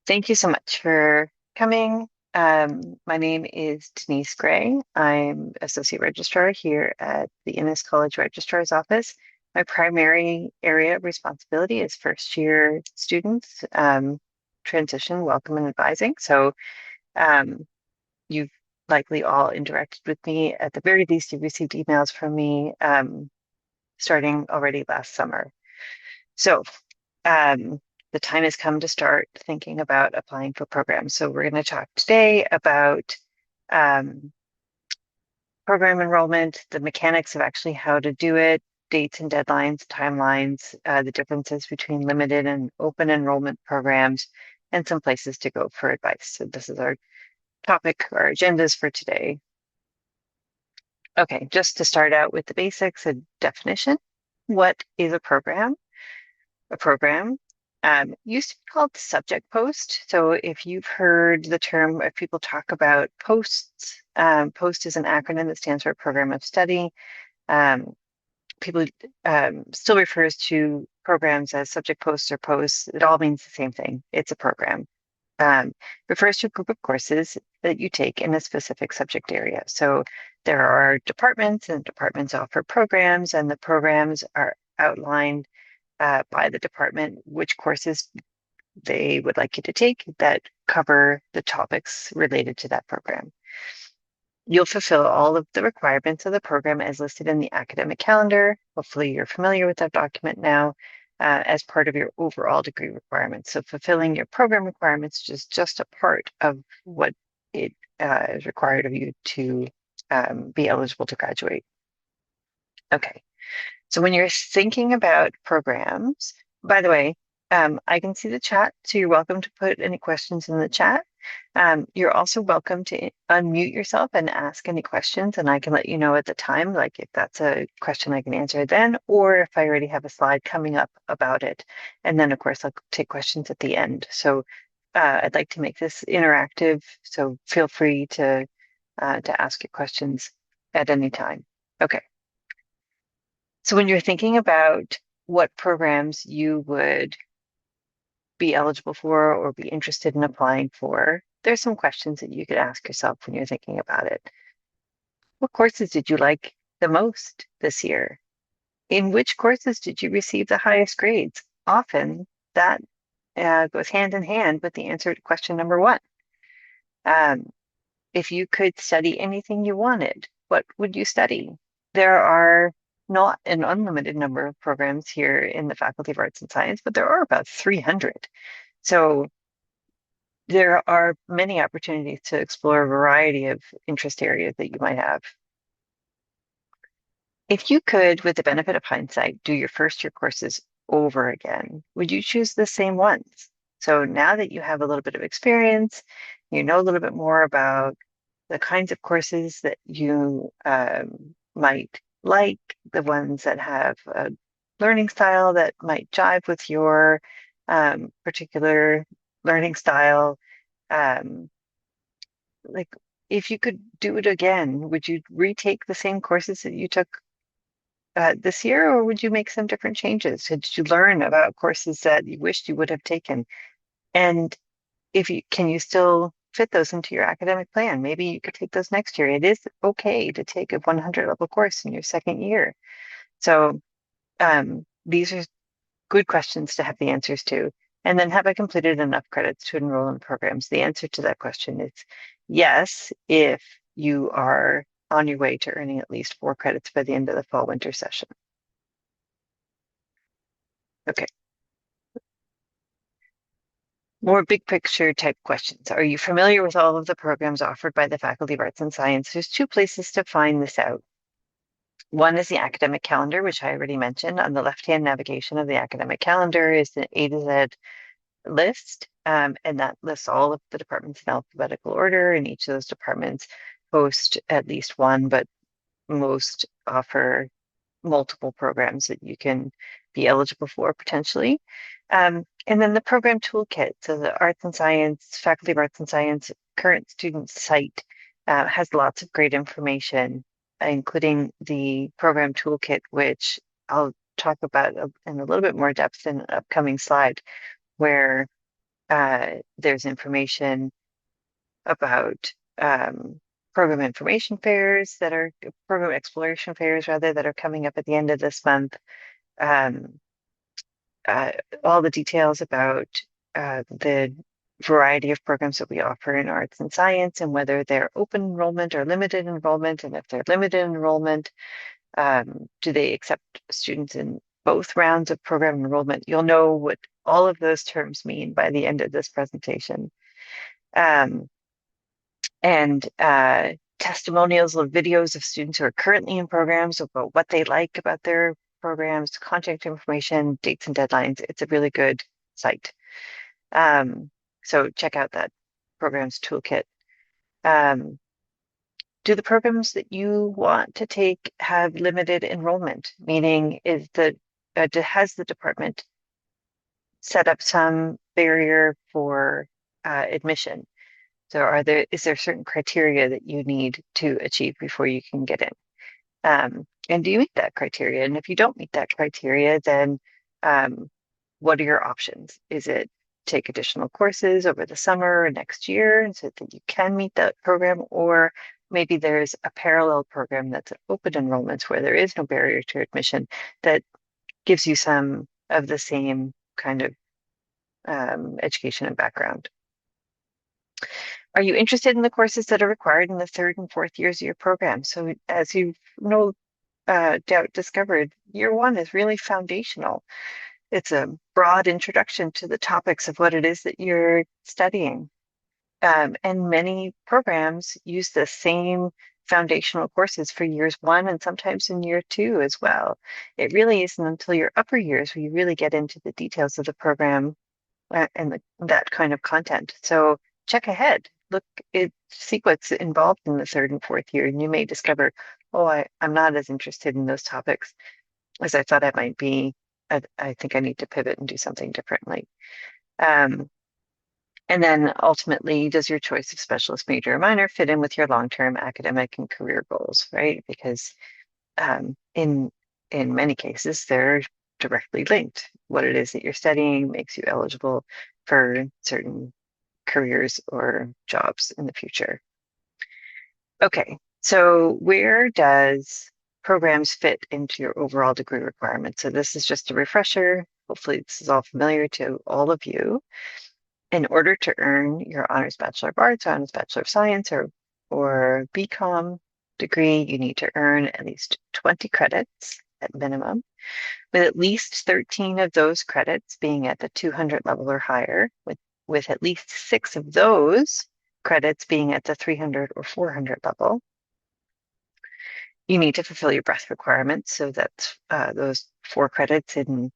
Thank you so much for coming. My name is Denise Gray. I'm Associate Registrar here at the Innis College Registrar's Office. My primary area of responsibility is first year students, transition, welcome, and advising. So um, you've likely all interacted with me. At the very least, you've received emails from me starting already last summer. So um, the time has come to start thinking about applying for programs. So we're going to talk today about um, program enrollment, the mechanics of actually how to do it, dates and deadlines, timelines, the differences between limited and open enrollment programs, and some places to go for advice. So this is our topic, our agendas for today. Okay, just to start out with the basics, a definition. What is a program? A program used to be called subject post. So if you've heard the term, if people talk about posts, POST is an acronym that stands for Program of Study. Um, People still refers to programs as subject posts or posts. It all means the same thing. It's a program. Um, Refers to a group of courses that you take in a specific subject area. So there are departments, and departments offer programs, and the programs are outlined by the department which courses they would like you to take that cover the topics related to that program. You'll fulfill all of the requirements of the program as listed in the academic calendar. Hopefully, you're familiar with that document now as part of your overall degree requirements. So, fulfilling your program requirements is just a part of what it is required of you to be eligible to graduate. Okay. So when you're thinking about programs, by the way, I can see the chat, so you're welcome to put any questions in the chat. You're also welcome to unmute yourself and ask any questions, and I can let you know at the time, like if that's a question I can answer then, or if I already have a slide coming up about it. And then, of course, I'll take questions at the end. So I'd like to make this interactive, so feel free to ask your questions at any time. Okay. So when you're thinking about what programs you would be eligible for or be interested in applying for, there's some questions that you could ask yourself when you're thinking about it. What courses did you like the most this year? In which courses did you receive the highest grades? Often that goes hand in hand with the answer to question number one. Um, if you could study anything you wanted, what would you study? There are not an unlimited number of programs here in the Faculty of Arts and Science, but there are about 300. So there are many opportunities to explore a variety of interest areas that you might have. If you could, with the benefit of hindsight, do your first year courses over again, would you choose the same ones? So now that you have a little bit of experience, you know a little bit more about the kinds of courses that you might like, the ones that have a learning style that might jive with your particular learning style. Um, like, if you could do it again, would you retake the same courses that you took this year, or would you make some different changes? Did you learn about courses that you wished you would have taken? And if you can you still fit those into your academic plan? Maybe you could take those next year. It is okay to take a 100 level course in your second year. So these are good questions to have the answers to. And then have I completed enough credits to enroll in programs? The answer to that question is yes, if you are on your way to earning at least 4 credits by the end of the fall winter session. Okay. More big picture type questions. Are you familiar with all of the programs offered by the Faculty of Arts and Science? There's 2 places to find this out. One is the academic calendar, which I already mentioned. On the left-hand navigation of the academic calendar is the A to Z list, and that lists all of the departments in alphabetical order, and each of those departments host at least one, but most offer multiple programs that you can be eligible for potentially. And then the program toolkit. So the Arts and Science, Faculty of Arts and Science current student site has lots of great information, including the program toolkit, which I'll talk about in a little bit more depth in an upcoming slide, where There's information about program information fairs that are program exploration fairs rather that are coming up at the end of this month. Um, all the details about the variety of programs that we offer in arts and science and whether they're open enrollment or limited enrollment. And if they're limited enrollment, do they accept students in both rounds of program enrollment? You'll know what all of those terms mean by the end of this presentation. And testimonials of videos of students who are currently in programs about what they like about their programs, contact information, dates and deadlines. It's a really good site. So check out that programs toolkit. Do the programs that you want to take have limited enrollment? Meaning, has the department set up some barrier for admission? So is there certain criteria that you need to achieve before you can get in? And do you meet that criteria? And if you don't meet that criteria, then what are your options? Is it take additional courses over the summer or next year so that you can meet that program? Or maybe there's a parallel program that's open enrollment where there is no barrier to admission that gives you some of the same kind of education and background. Are you interested in the courses that are required in the third and fourth years of your program? So as you've no doubt discovered, year one is really foundational. It's a broad introduction to the topics of what it is that you're studying. And many programs use the same foundational courses for years one and sometimes in year two as well. It really isn't until your upper years where you really get into the details of the program and that kind of content. So check ahead, see what's involved in the third and fourth year, and you may discover, oh, I'm not as interested in those topics as I thought I might be. I think I need to pivot and do something differently. And then ultimately, does your choice of specialist major or minor fit in with your long-term academic and career goals, right? Because in many cases, they're directly linked. What it is that you're studying makes you eligible for certain careers or jobs in the future. Okay, so where does programs fit into your overall degree requirements? So this is just a refresher. Hopefully this is all familiar to all of you. In order to earn your Honors Bachelor of Arts, or Honors Bachelor of Science, or BCom degree, you need to earn at least 20 credits at minimum, with at least 13 of those credits being at the 200 level or higher, with at least 6 of those credits being at the 300 or 400 level. You need to fulfill your breadth requirements, so that's those 4 credits in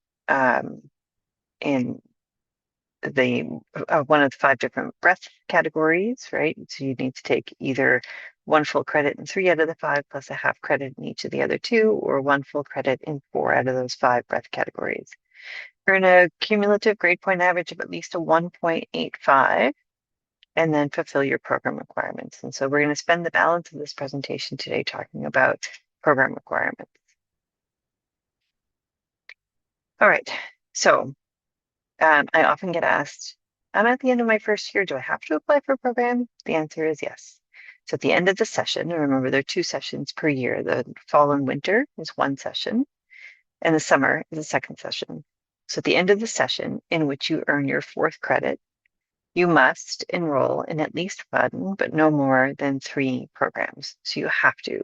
the one of the 5 different breadth categories, right? So you need to take either 1 full credit in 3 out of the 5 plus a half credit in each of the other 2, or 1 full credit in 4 out of those 5 breadth categories. Earn a cumulative grade point average of at least a 1.85, and then fulfill your program requirements. And so we're going to spend the balance of this presentation today talking about program requirements. All right, so I often get asked, I'm at the end of my first year, do I have to apply for a program? The answer is yes. So at the end of the session, remember there are 2 sessions per year. The fall and winter is 1 session, and the summer is a 2nd session. So at the end of the session, in which you earn your 4th credit, you must enroll in at least 1, but no more than 3 programs. So you have to.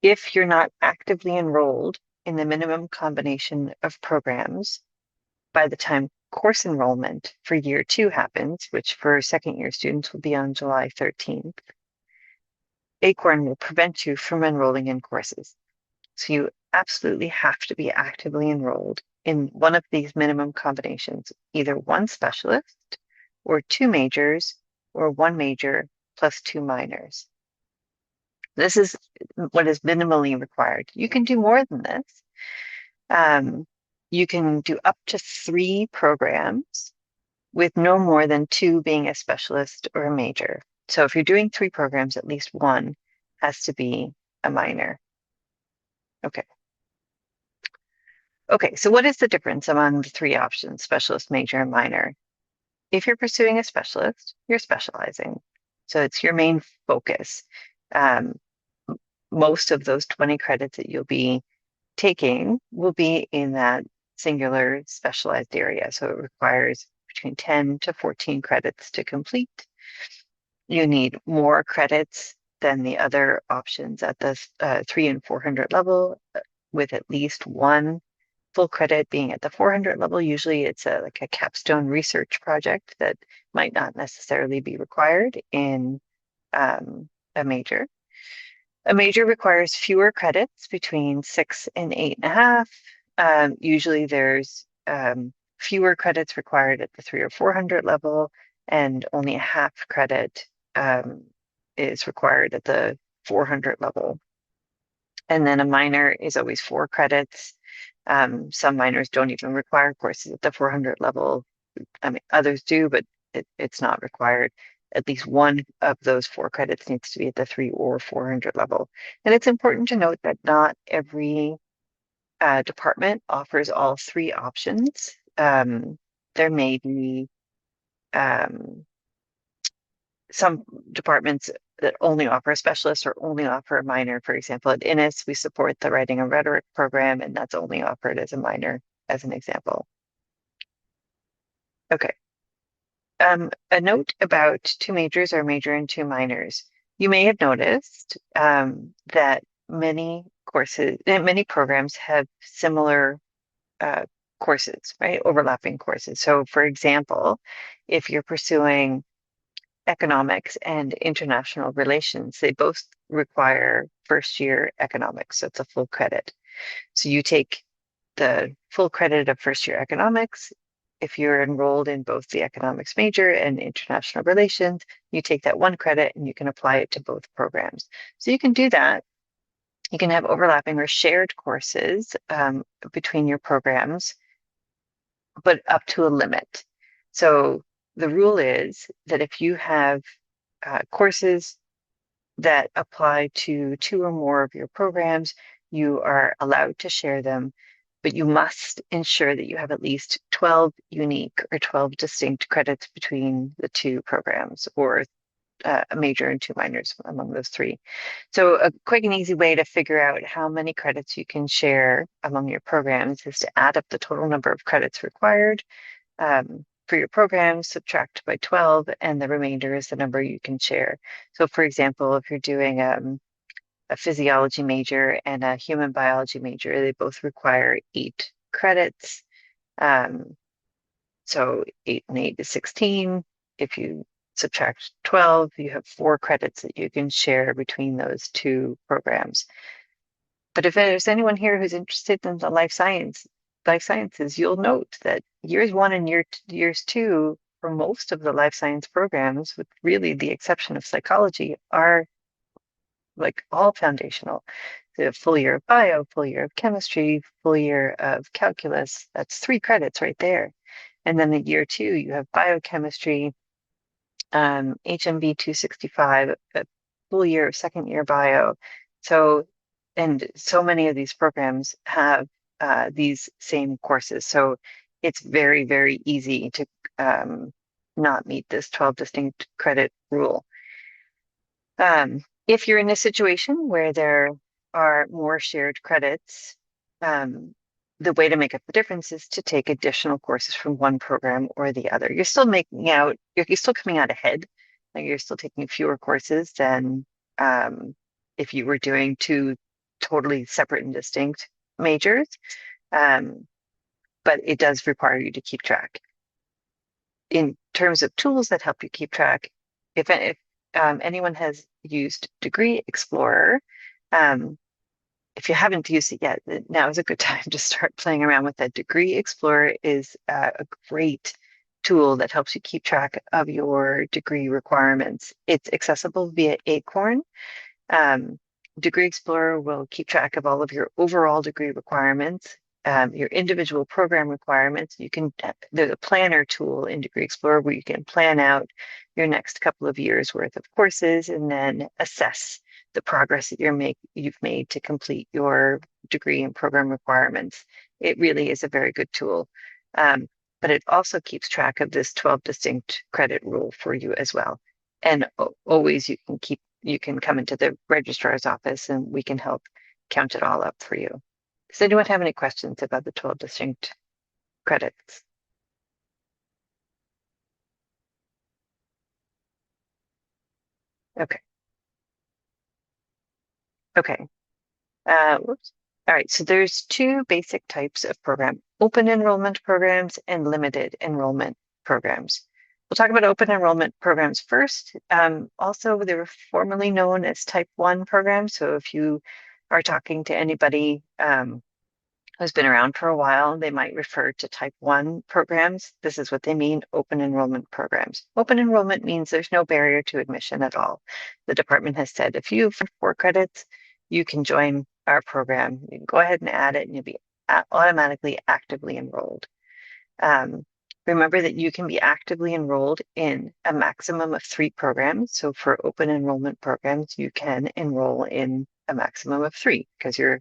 If you're not actively enrolled in the minimum combination of programs, by the time course enrollment for year 2 happens, which for 2nd year students will be on July 13th, ACORN will prevent you from enrolling in courses. So you absolutely have to be actively enrolled in one of these minimum combinations, either 1 specialist or 2 majors or 1 major plus 2 minors. This is what is minimally required. You can do more than this. You can do up to 3 programs with no more than 2 being a specialist or a major. So if you're doing 3 programs, at least 1 has to be a minor. Okay. Okay, so what is the difference among the three options, specialist, major, and minor? If you're pursuing a specialist, you're specializing. So it's your main focus. Um, Most of those 20 credits that you'll be taking will be in that singular specialized area. So it requires between 10 to 14 credits to complete. You need more credits than the other options at the 3 and 400 level, with at least one full credit being at the 400 level. Usually it's like a capstone research project that might not necessarily be required in a major. A major requires fewer credits, between 6 and 8.5. Usually there's fewer credits required at the 3 or 400 level, and only a half credit is required at the 400 level. And then a minor is always 4 credits. Some minors don't even require courses at the 400 level. I mean, others do, but it's not required. At least one of those 4 credits needs to be at the 3 or 400 level. And it's important to note that not every department offers all 3 options. There may be some departments that only offer a specialist or only offer a minor. For example, at Innis, we support the writing and rhetoric program, and that's only offered as a minor, as an example. Okay. A note about 2 majors or major and 2 minors. You may have noticed that many courses, many programs have similar courses, right? Overlapping courses. So, for example, if you're pursuing economics and international relations, they both require first year economics. So it's a full credit. So you take the full credit of first year economics. If you're enrolled in both the economics major and international relations, you take that 1 credit and you can apply it to both programs. So you can do that. You can have overlapping or shared courses between your programs, but up to a limit. So the rule is that if you have courses that apply to 2 or more of your programs, you are allowed to share them, but you must ensure that you have at least 12 unique or 12 distinct credits between the 2 programs, or a major and 2 minors among those 3. So a quick and easy way to figure out how many credits you can share among your programs is to add up the total number of credits required for your program, subtract by 12, and the remainder is the number you can share. So for example, if you're doing a physiology major and a human biology major, they both require 8 credits. So 8 and 8 is 16. If you subtract 12, you have 4 credits that you can share between those 2 programs. But if there's anyone here who's interested in the life sciences, you'll note that years 1 and years 2 for most of the life science programs, with really the exception of psychology, are like all foundational. The full year of bio, full year of chemistry, full year of calculus, that's 3 credits right there. And then the year 2, you have biochemistry, HMB 265, a full year of second year bio. So, and so many of these programs have these same courses. So it's very, very easy to not meet this 12 distinct credit rule. If you're in a situation where there are more shared credits, the way to make up the difference is to take additional courses from one program or the other. You're still you're still coming out ahead. Like you're still taking fewer courses than if you were doing 2 totally separate and distinct majors. But it does require you to keep track. In terms of tools that help you keep track, if anyone has used Degree Explorer, if you haven't used it yet, now is a good time to start playing around with that. Degree Explorer is a great tool that helps you keep track of your degree requirements. It's accessible via Acorn. Degree Explorer will keep track of all of your overall degree requirements, your individual program requirements. There's a planner tool in Degree Explorer where you can plan out your next couple of years worth of courses and then assess the progress that you've made to complete your degree and program requirements. it really is a very good tool. But it also keeps track of this 12 distinct credit rule for you as well. And always you can come into the registrar's office and we can help count it all up for you. Does anyone have any questions about the 12 distinct credits? Okay. Okay. Whoops. All right. So there's two basic types of program, open enrollment programs and limited enrollment programs. We'll talk about open enrollment programs first. Also, they were formerly known as type 1 programs. So if you are talking to anybody who's been around for a while, they might refer to type 1 programs. This is what they mean, open enrollment programs. Open enrollment means there's no barrier to admission at all. The department has said if you have 4 credits, you can join our program. You can go ahead and add it and you'll be automatically actively enrolled. Remember that you can be actively enrolled in a maximum of 3 programs. So for open enrollment programs, you can enroll in a maximum of 3 because you're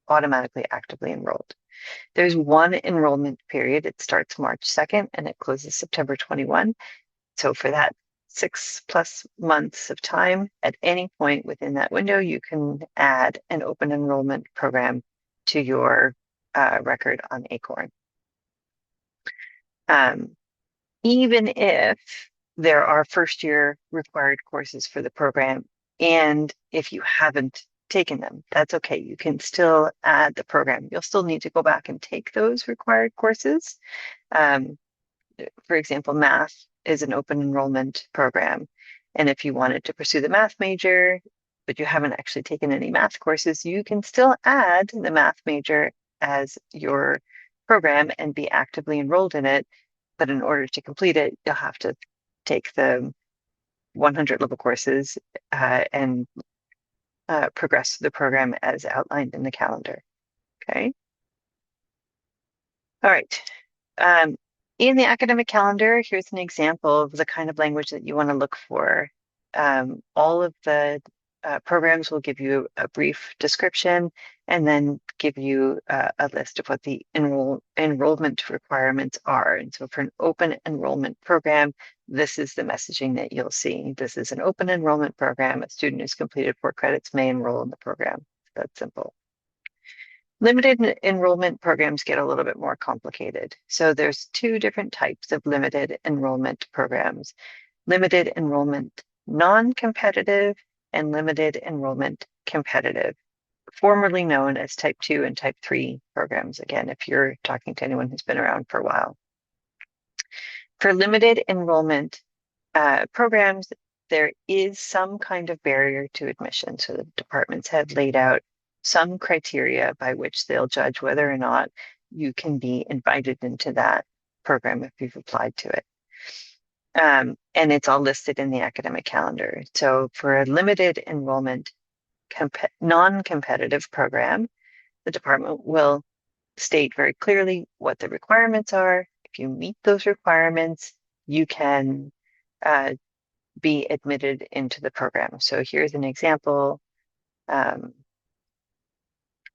automatically actively enrolled. There's one enrollment period. It starts March 2nd and it closes September 21. So for that 6+ months of time, at any point within that window, you can add an open enrollment program to your record on Acorn. Even if there are first year required courses for the program, and if you haven't taken them, that's okay. You can still add the program. You'll still need to go back and take those required courses. For example, math is an open enrollment program. And if you wanted to pursue the math major, but you haven't actually taken any math courses, you can still add the math major as your program and be actively enrolled in it. But in order to complete it, you'll have to take the 100 level courses and progress the program as outlined in the calendar. Okay. All right. In the academic calendar, here's an example of the kind of language that you want to look for. All of the programs will give you a brief description and then give you a list of what the enrollment requirements are. And so for an open enrollment program, this is the messaging that you'll see. This is an open enrollment program. A student who's completed 4 credits may enroll in the program. That's simple. Limited enrollment programs get a little bit more complicated. So there's 2 different types of limited enrollment programs. Limited enrollment non-competitive and limited enrollment competitive, formerly known as type 2 and type 3 programs. Again, if you're talking to anyone who's been around for a while. For limited enrollment programs, there is some kind of barrier to admission. So the departments have laid out some criteria by which they'll judge whether or not you can be invited into that program if you've applied to it. And it's all listed in the academic calendar. So for a limited enrollment non-competitive program, the department will state very clearly what the requirements are. If you meet those requirements, you can be admitted into the program. So here's an example.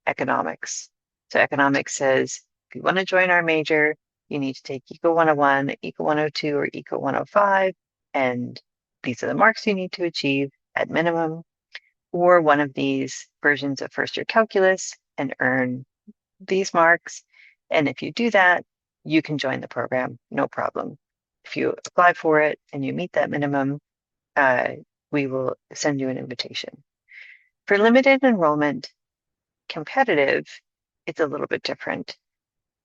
Economics. So economics says, if you want to join our major, you need to take Eco 101, Eco 102, or Eco 105, and these are the marks you need to achieve at minimum, or one of these versions of first year calculus and earn these marks. And if you do that, you can join the program, no problem. If you apply for it and you meet that minimum, we will send you an invitation. For limited enrollment competitive, it's a little bit different.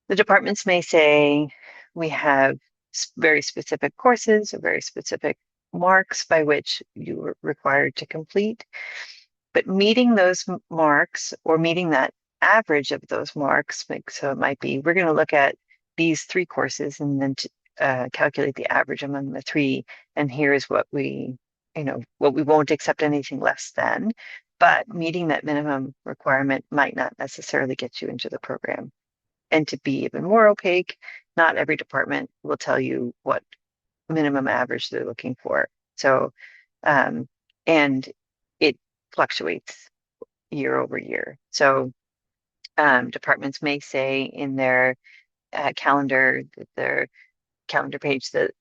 The departments may say, we have very specific courses or very specific marks by which you are required to complete, but meeting those marks or meeting that average of those marks, so it might be, we're going to look at these 3 courses and then calculate the average among the 3, and here's what we won't accept anything less than. But meeting that minimum requirement might not necessarily get you into the program. And to be even more opaque, not every department will tell you what minimum average they're looking for. So, and it fluctuates year over year. So Departments may say in their calendar page that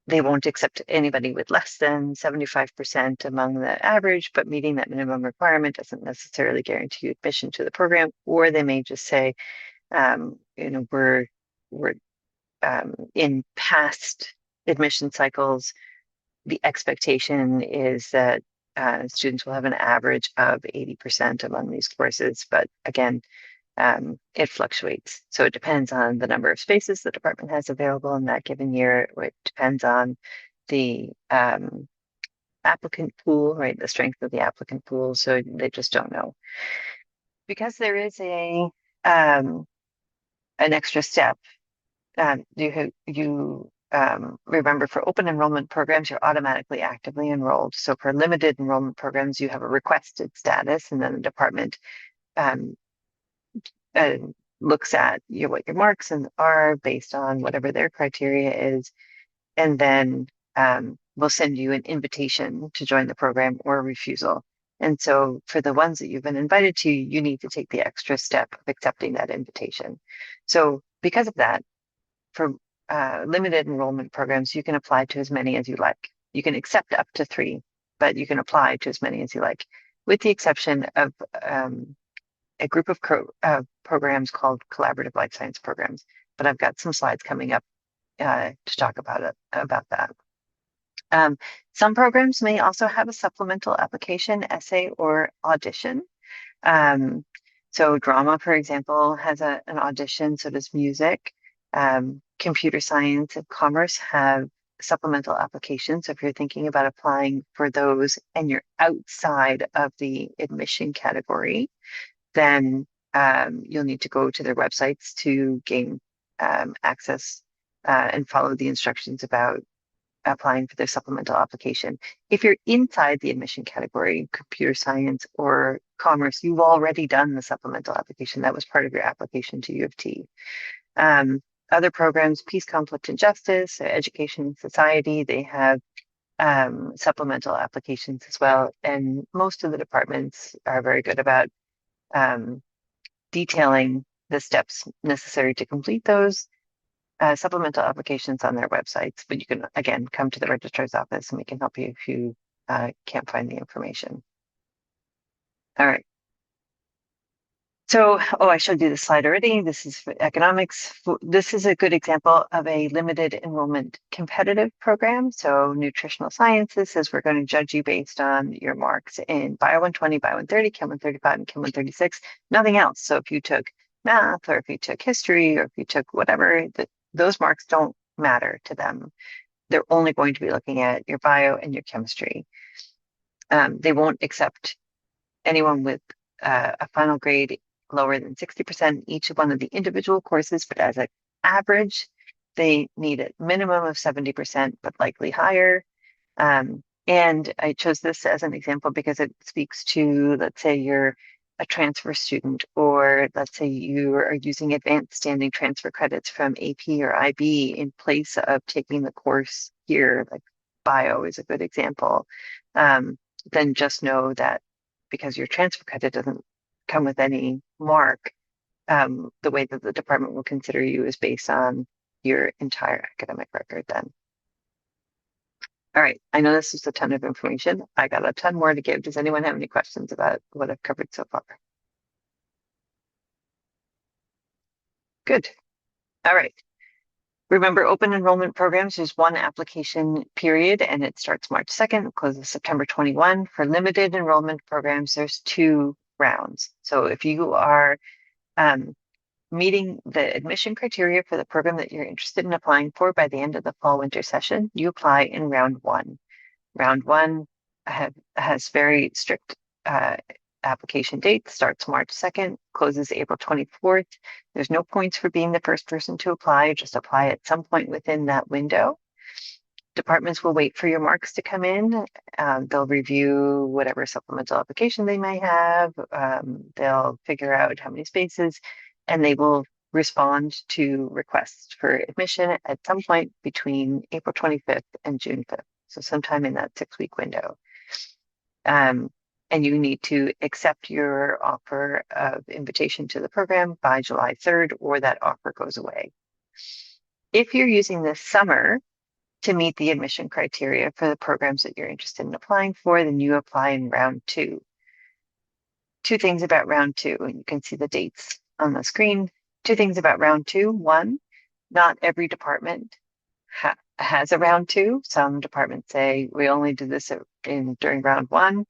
they won't accept anybody with less than 75% among the average, but meeting that minimum requirement doesn't necessarily guarantee you admission to the program. Or they may just say, we're in past admission cycles, the expectation is that students will have an average of 80% among these courses. But again, it fluctuates. So it depends on the number of spaces the department has available in that given year. It depends on the applicant pool, right? The strength of the applicant pool. So they just don't know. Because there is an extra step, you remember for open enrollment programs, you're automatically actively enrolled. So for limited enrollment programs, you have a requested status, and then the department um, looks at what your marks are based on whatever their criteria is, and then we'll send you an invitation to join the program or a refusal. And so for the ones that you've been invited to, you need to take the extra step of accepting that invitation. So because of that, for limited enrollment programs, you can apply to as many as you like. You can accept up to 3, but you can apply to as many as you like, with the exception of a group of programs called collaborative life science programs. But I've got some slides coming up to talk about that. Some programs may also have a supplemental application, essay, or audition. So drama, for example, has an audition, so does music. Computer science and commerce have supplemental applications. So if you're thinking about applying for those and you're outside of the admission category, then you'll need to go to their websites to gain access and follow the instructions about applying for their supplemental application. If you're inside the admission category, computer science or commerce, you've already done the supplemental application. That was part of your application to U of T. Other programs, peace, conflict, and justice, education, society, they have supplemental applications as well. And most of the departments are very good about detailing the steps necessary to complete those supplemental applications on their websites. But you can, again, come to the registrar's office and we can help you if you can't find the information. All right. So, I showed you the slide already. This is for economics. This is a good example of a limited enrollment competitive program. So nutritional sciences says we're going to judge you based on your marks in Bio 120, Bio 130, Chem 135, and Chem 136, nothing else. So if you took math or if you took history or if you took whatever, those marks don't matter to them. They're only going to be looking at your bio and your chemistry. They won't accept anyone with a final grade lower than 60% each of one of the individual courses, but as an average, they need a minimum of 70%, but likely higher. And I chose this as an example because it speaks to, let's say you're a transfer student, or let's say you are using advanced standing transfer credits from AP or IB in place of taking the course here, like bio is a good example. Then just know that because your transfer credit doesn't come with any mark, the way that the department will consider you is based on your entire academic record then. All right, I know this is a ton of information. I got a ton more to give. Does anyone have any questions about what I've covered so far? Good. All right. Remember, open enrollment programs, there's one application period and it starts March 2nd, closes September 21. For limited enrollment programs, there's 2 rounds. So if you are meeting the admission criteria for the program that you're interested in applying for by the end of the fall-winter session, you apply in round 1. Round 1 has very strict application date, starts March 2nd, closes April 24th. There's no points for being the first person to apply, just apply at some point within that window. Departments will wait for your marks to come in. They'll review whatever supplemental application they may have. They'll figure out how many spaces, and they will respond to requests for admission at some point between April 25th and June 5th. So sometime in that 6-week window. and you need to accept your offer of invitation to the program by July 3rd, or that offer goes away. If you're using this summer to meet the admission criteria for the programs that you're interested in applying for, then you apply in round 2. 2 things about round 2, and you can see the dates on the screen. 2 things about round 2. 1, not every department has a round 2. Some departments say we only do this during round 1.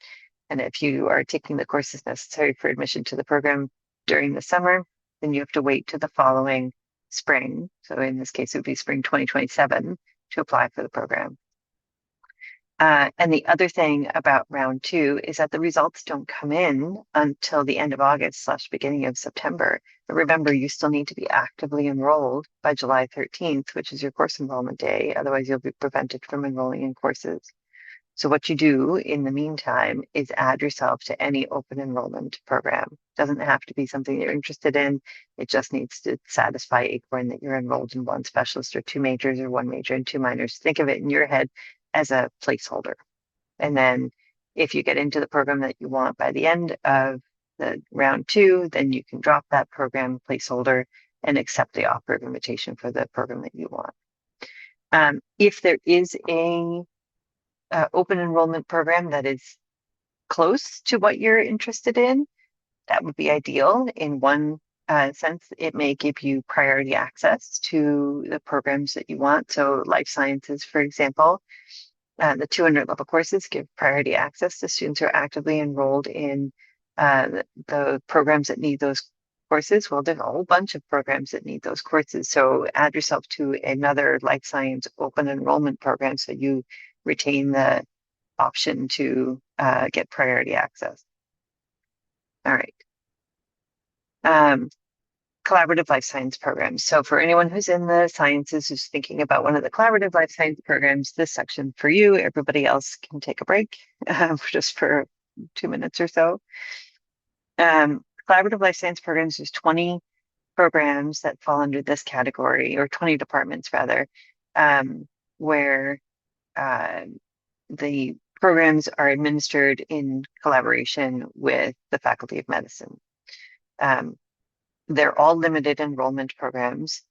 And if you are taking the courses necessary for admission to the program during the summer, then you have to wait to the following spring. So in this case, it would be spring 2027 to apply for the program. And the other thing about round 2 is that the results don't come in until the end of August / beginning of September. But remember, you still need to be actively enrolled by July 13th, which is your course enrollment day. Otherwise, you'll be prevented from enrolling in courses. So what you do in the meantime is add yourself to any open enrollment program. It doesn't have to be something you're interested in. It just needs to satisfy ACORN that you're enrolled in 1 specialist or 2 majors or 1 major and 2 minors. Think of it in your head as a placeholder. And then if you get into the program that you want by the end of the round 2, then you can drop that program placeholder and accept the offer of invitation for the program that you want. If there is a open enrollment program that is close to what you're interested in, that would be ideal. In one sense, it may give you priority access to the programs that you want. So life sciences, for example, the 200 level courses give priority access to students who are actively enrolled in the programs that need those courses. Well, there's a whole bunch of programs that need those courses. So add yourself to another life science open enrollment program so you retain the option to get priority access. All right. Collaborative life science programs. So for anyone who's in the sciences who's thinking about one of the collaborative life science programs, this section for you. Everybody else can take a break just for 2 minutes or so. Collaborative life science programs, there's 20 programs that fall under this category, or 20 departments rather, where the programs are administered in collaboration with the Faculty of Medicine. They're all limited enrollment programs.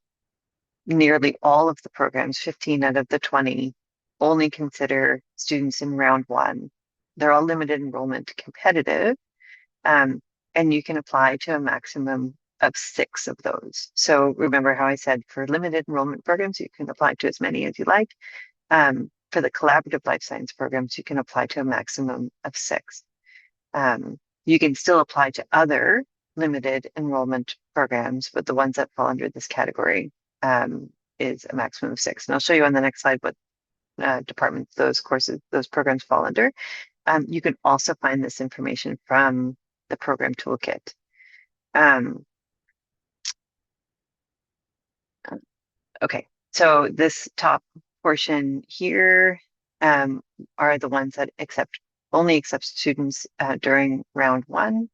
Nearly all of the programs, 15 out of the 20, only consider students in round 1. They're all limited enrollment competitive, and you can apply to a maximum of 6 of those. So remember how I said for limited enrollment programs, you can apply to as many as you like. For the collaborative life science programs, you can apply to a maximum of 6. You can still apply to other limited enrollment programs, but the ones that fall under this category is a maximum of 6. And I'll show you on the next slide what departments those programs fall under. You can also find this information from the program toolkit. Okay, so this top portion here are the ones that only accept students during round 1.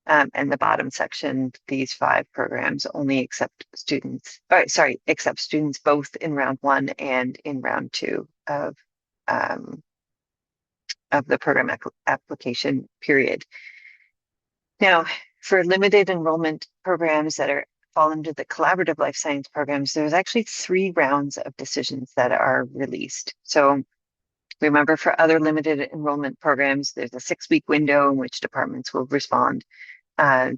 And the bottom section, these 5 programs only accept students, accept students both in round 1 and in round 2 of the program application period. Now, for limited enrollment programs that fall under the collaborative life science programs, there's actually 3 rounds of decisions that are released. So remember, for other limited enrollment programs, there's a 6-week window in which departments will respond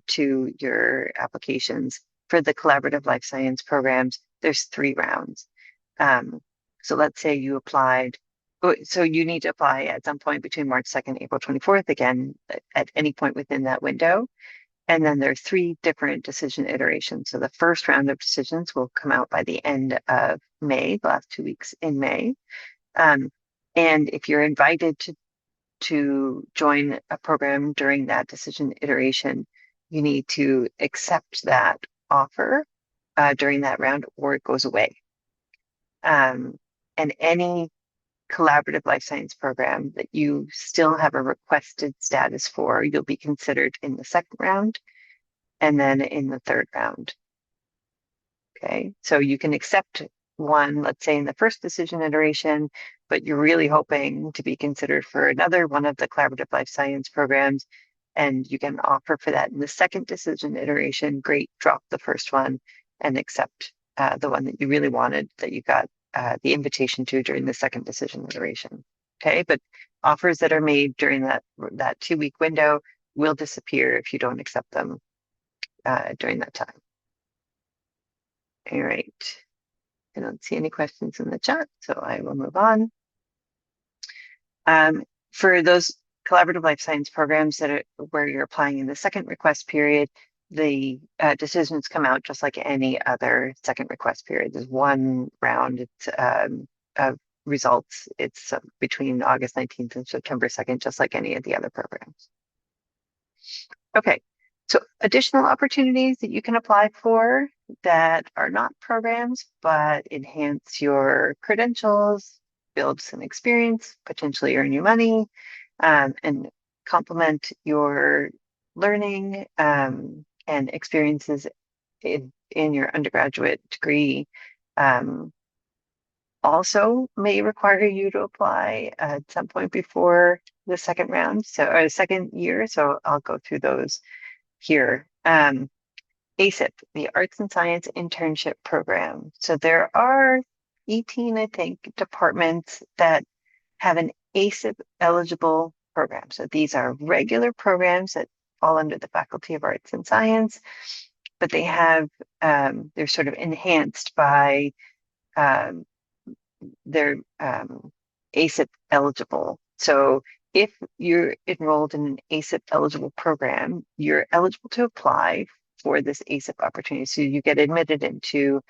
to your applications. For the collaborative life science programs, there's 3 rounds. So let's say you applied, so you need to apply at some point between March 2nd, April 24th, again, at any point within that window. And then there are 3 different decision iterations. So the first round of decisions will come out by the end of May, the last 2 weeks in May. And if you're invited to join a program during that decision iteration, you need to accept that offer during that round, or it goes away. And any collaborative life science program that you still have a requested status for, you'll be considered in the 2nd round and then in the 3rd round. Okay, so you can accept one, let's say in the first decision iteration, but you're really hoping to be considered for another one of the collaborative life science programs, and you get an offer for that in the second decision iteration, great, drop the first one and accept the one that you really wanted, that you got the invitation to during the second decision iteration. Okay, but offers that are made during that 2-week window will disappear if you don't accept them during that time. All right. I don't see any questions in the chat, so I will move on. For those collaborative life science programs that are where you're applying in the second request period, the decisions come out just like any other second request period. There's one round of results. It's between August 19th and September 2nd, just like any of the other programs. Okay, so additional opportunities that you can apply for that are not programs, but enhance your credentials, build some experience, potentially earn you money, and complement your learning and experiences in your undergraduate degree. Also may require you to apply at some point before the second round, or the second year. So I'll go through those here. ASIP, the Arts and Science Internship Program. So there are 18, I think, departments that have an ASIP eligible program. So these are regular programs that fall under the Faculty of Arts and Science, but they have, they're sort of enhanced by they're ASIP eligible. So if you're enrolled in an ASIP eligible program, you're eligible to apply for this ASIP opportunity. So you get admitted into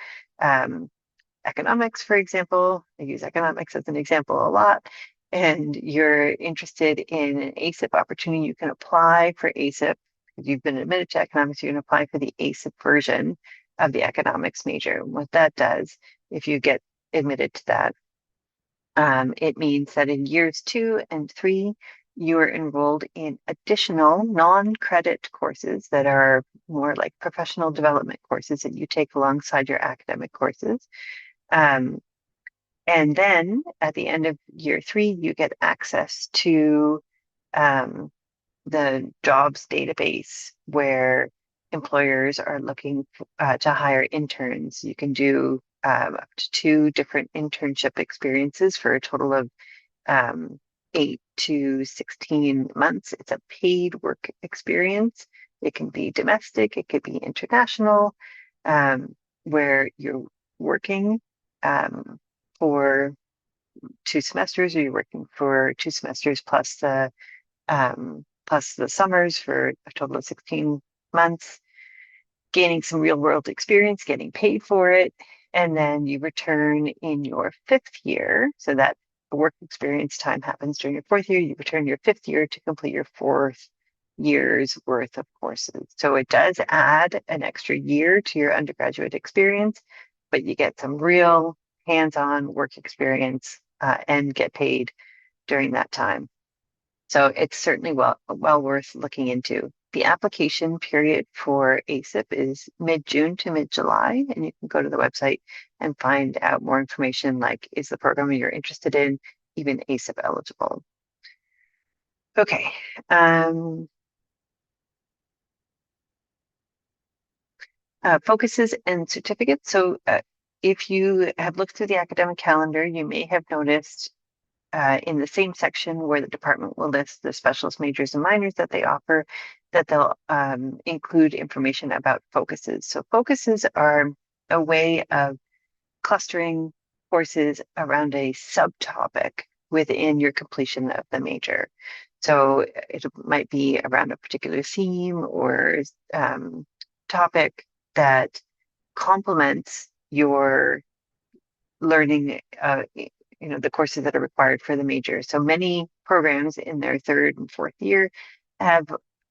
economics, for example. I use economics as an example a lot. And you're interested in an ASIP opportunity, you can apply for ASIP. If you've been admitted to economics, you can apply for the ASIP version of the economics major. And what that does, if you get admitted to that, it means that in years 2 and 3, you are enrolled in additional non-credit courses that are more like professional development courses that you take alongside your academic courses. And then at the end of year 3, you get access to the jobs database where employers are looking to hire interns. You can do up to 2 different internship experiences for a total of 8 to 16 months. It's a paid work experience. It can be domestic, it could be international, where you're working for 2 semesters, or you're working for 2 semesters plus the summers for a total of 16 months, gaining some real world experience, getting paid for it. And then you return in your 5th year. So that work experience time happens during your 4th year. You return your 5th year to complete your 4th year's worth of courses. So it does add an extra year to your undergraduate experience, but you get some real hands-on work experience and get paid during that time. So it's certainly well worth looking into. The application period for ASIP is mid-June to mid-July, and you can go to the website and find out more information like, is the program you're interested in even ASIP eligible? Okay. Focuses and certificates. So if you have looked through the academic calendar, you may have noticed in the same section where the department will list the specialist majors and minors that they offer, that they'll include information about focuses. So focuses are a way of clustering courses around a subtopic within your completion of the major. So it might be around a particular theme or topic that complements your learning, the courses that are required for the major. So many programs in their 3rd and 4th year have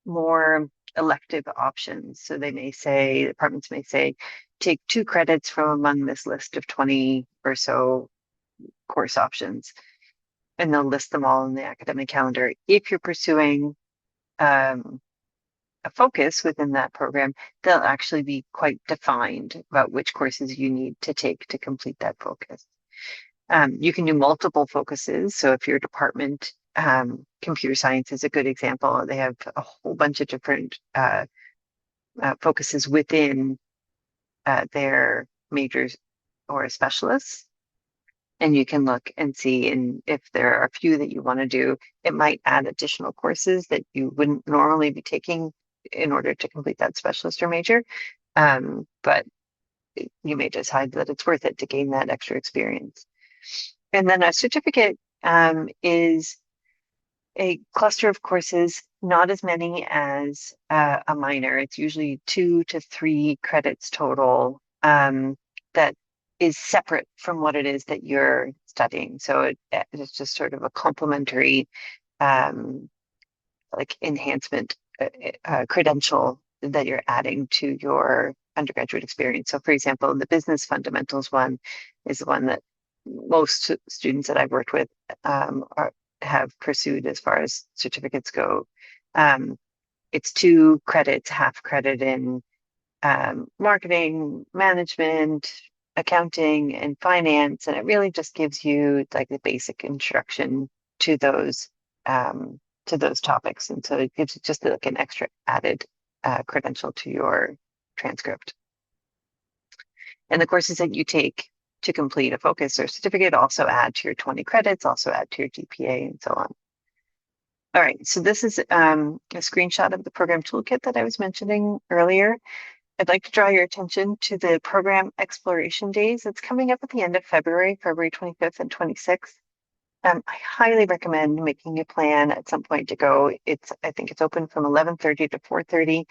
more elective options. So they may say, departments may say, take 2 credits from among this list of 20 or so course options, and they'll list them all in the academic calendar. If you're pursuing a a focus within that program, they'll actually be quite defined about which courses you need to take to complete that focus. You can do multiple focuses. So if your department, computer science is a good example, they have a whole bunch of different focuses within their majors or specialists. And you can look and see, and if there are a few that you want to do, it might add additional courses that you wouldn't normally be taking in order to complete that specialist or major. But you may decide that it's worth it to gain that extra experience. And then a certificate is a cluster of courses, not as many as a minor. It's usually 2 to 3 credits total that is separate from what it is that you're studying. So it's just sort of a complementary like enhancement credential that you're adding to your undergraduate experience. So for example, the business fundamentals one is the one that most students that I've worked with have pursued as far as certificates go. It's 2 credits, half credit in marketing, management, accounting, and finance. And it really just gives you like the basic introduction to those topics. And so it gives you just like an extra added credential to your transcript. And the courses that you take to complete a focus or certificate also add to your 20 credits, also add to your GPA, and so on. All right, so this is a screenshot of the program toolkit that I was mentioning earlier. I'd like to draw your attention to the program exploration days. It's coming up at the end of February 25th and 26th. I highly recommend making a plan at some point to go. I think it's open from 11:30 to 4:30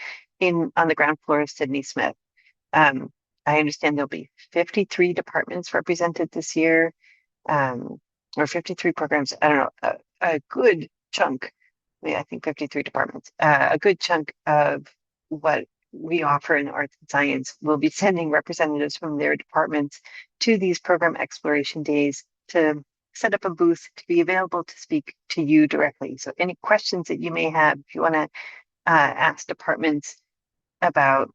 on the ground floor of Sydney Smith. I understand there'll be 53 departments represented this year, or 53 programs. I don't know, a good chunk. I think 53 departments. A good chunk of what we offer in arts and science will be sending representatives from their departments to these program exploration days to set up a booth to be available to speak to you directly. So any questions that you may have, if you want to ask departments about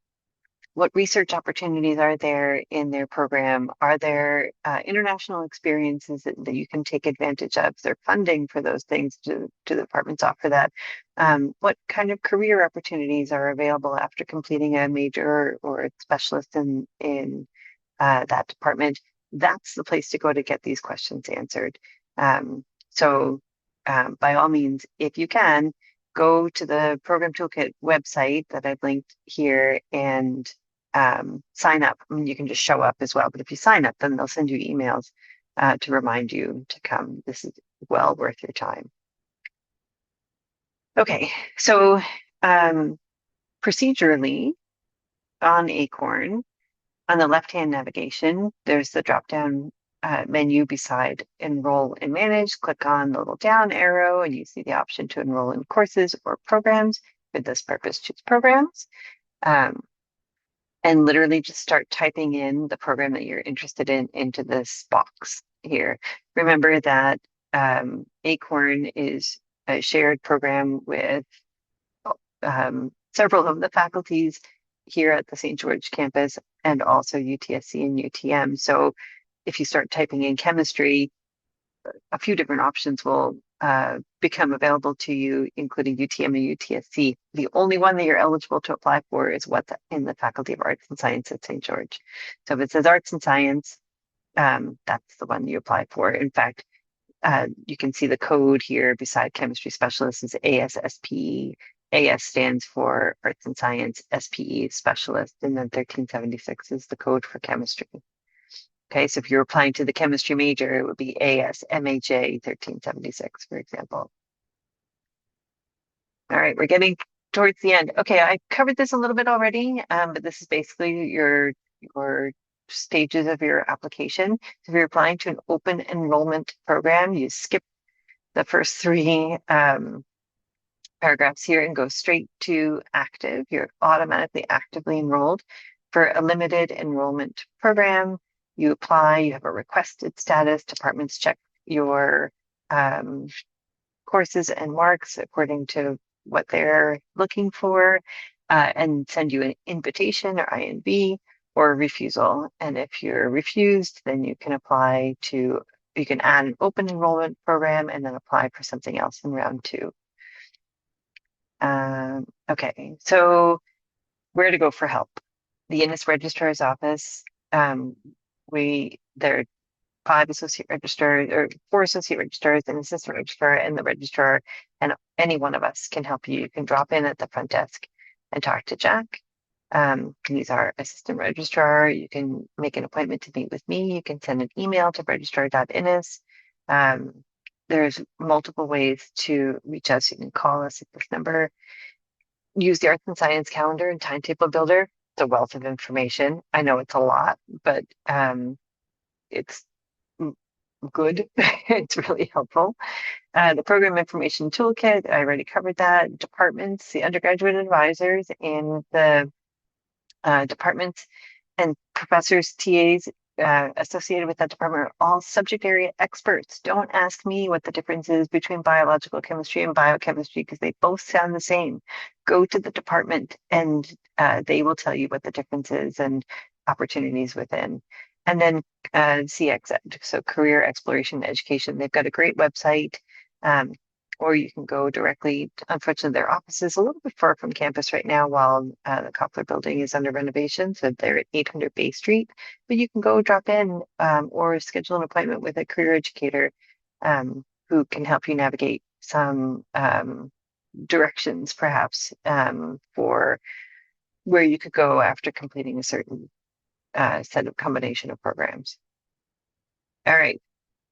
what research opportunities are there in their program, are there international experiences that you can take advantage of? Is there funding for those things? Do the departments offer that? What kind of career opportunities are available after completing a major or a specialist in that department? That's the place to go to get these questions answered. So by all means, if you can, go to the Program Toolkit website that I've linked here and sign up. I mean, you can just show up as well, but if you sign up, then they'll send you emails to remind you to come. This is well worth your time. Okay, so procedurally on Acorn, on the left-hand navigation, there's the drop-down menu beside Enroll and Manage. Click on the little down arrow and you see the option to enroll in courses or programs. For this purpose, choose Programs. And literally just start typing in the program that you're interested in into this box here. Remember that Acorn is a shared program with several of the faculties here at the St. George campus and also UTSC and UTM. So if you start typing in chemistry, a few different options will become available to you, including UTM and UTSC. The only one that you're eligible to apply for is what's in the Faculty of Arts and Science at St. George. So if it says Arts and Science, that's the one you apply for. In fact, you can see the code here beside Chemistry Specialist is ASSPE. AS stands for Arts and Science, SPE is Specialist, and then 1376 is the code for Chemistry. Okay, so if you're applying to the chemistry major, it would be ASMHA 1376, for example. All right, we're getting towards the end. Okay, I covered this a little bit already, but this is basically your stages of your application. So if you're applying to an open enrollment program, you skip the first 3 paragraphs here and go straight to active. You're automatically actively enrolled. For a limited enrollment program, you apply, you have a requested status, departments check your courses and marks according to what they're looking for. and send you an invitation or INV or a refusal. And if you're refused, then you can you can add an open enrollment program and then apply for something else in round 2. Okay, so where to go for help? The Innis Registrar's office. There are 5 associate registrars or 4 associate registrars, an assistant registrar, and the registrar, and any one of us can help you. You can drop in at the front desk and talk to Jack. He's our assistant registrar. You can make an appointment to meet with me. You can send an email to registrar.innis. There's multiple ways to reach us. You can call us at this number. Use the Arts and Science calendar and timetable builder. It's a wealth of information. I know it's a lot, but it's good. It's really helpful. The program information toolkit, I already covered that. Departments, the undergraduate advisors and the departments and professors, TAs associated with that department are all subject area experts. Don't ask me what the difference is between biological chemistry and biochemistry because they both sound the same. Go to the department and they will tell you what the difference is and opportunities within. And then CX Ed, so Career Exploration Education. They've got a great website. Or you can go directly. Unfortunately, their office is a little bit far from campus right now while the Koppler building is under renovation. So they're at 800 Bay Street. But you can go drop in or schedule an appointment with a career educator who can help you navigate some directions, perhaps, for where you could go after completing a certain set of combination of programs. All right.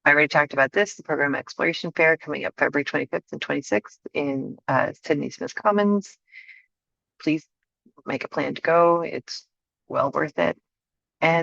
I already talked about this, the Program Exploration Fair coming up February 25th and 26th in Sydney Smith Commons. Please make a plan to go. It's well worth it.